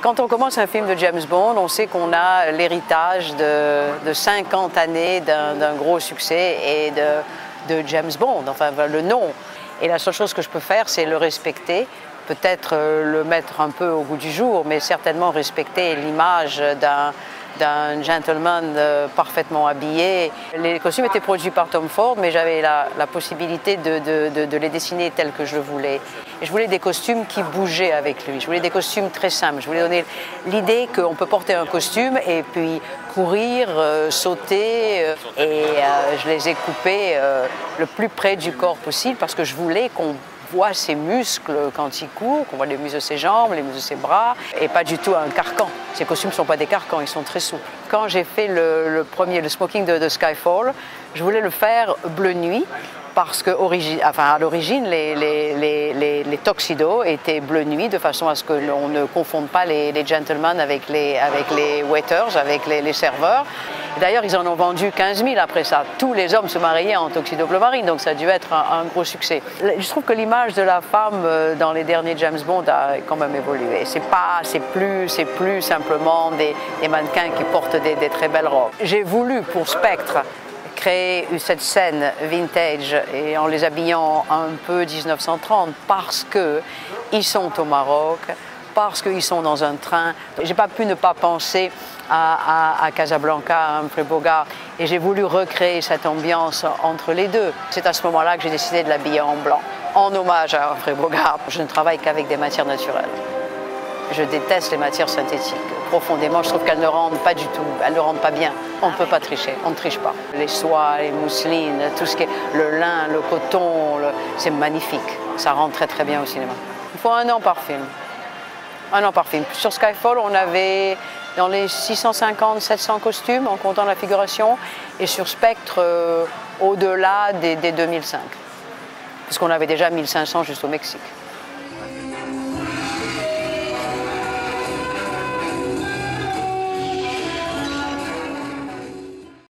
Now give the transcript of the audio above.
Quand on commence un film de James Bond, on sait qu'on a l'héritage de 50 années d'un gros succès et de James Bond, enfin le nom. Et la seule chose que je peux faire, c'est le respecter, peut-être le mettre un peu au goût du jour, mais certainement respecter l'image d'un gentleman parfaitement habillé. Les costumes étaient produits par Tom Ford, mais j'avais la possibilité de les dessiner tels que je le voulais. Et je voulais des costumes qui bougeaient avec lui. Je voulais des costumes très simples. Je voulais donner l'idée qu'on peut porter un costume et puis courir, sauter. Et je les ai coupés le plus près du corps possible parce que je voulais qu'on voit ses muscles quand il court, qu'on voit les muscles de ses jambes, les muscles de ses bras, et pas du tout un carcan. Ces costumes ne sont pas des carcans, ils sont très souples. Quand j'ai fait le smoking de Skyfall, je voulais le faire bleu nuit, parce qu'à l'origine, les tuxedos étaient bleu nuit, de façon à ce que l'on ne confonde pas les gentlemen avec les waiters, avec les serveurs. D'ailleurs, ils en ont vendu 15 000 après ça. Tous les hommes se mariaient en tuxedo bleu marine, donc ça a dû être un gros succès. Je trouve que l'image de la femme dans les derniers James Bond a quand même évolué. C'est plus simplement des mannequins qui portent des très belles robes. J'ai voulu pour Spectre créer cette scène vintage et en les habillant un peu 1930 parce qu'ils sont au Maroc, parce qu'ils sont dans un train. J'ai pas pu ne pas penser à Casablanca, à Humphrey Bogart, et j'ai voulu recréer cette ambiance entre les deux. C'est à ce moment-là que j'ai décidé de l'habiller en blanc, en hommage à Humphrey Bogart. Je ne travaille qu'avec des matières naturelles. Je déteste les matières synthétiques. Profondément, je trouve qu'elles ne rendent pas du tout, elles ne rendent pas bien. On ne peut pas tricher, on ne triche pas. Les soies, les mousselines, tout ce qui est le lin, le coton, c'est magnifique. Ça rend très très bien au cinéma. Il faut 1 an par film. 1 an par film. Sur Skyfall, on avait dans les 650-700 costumes en comptant la figuration, et sur Spectre, au-delà des 2005. Parce qu'on avait déjà 1500 juste au Mexique.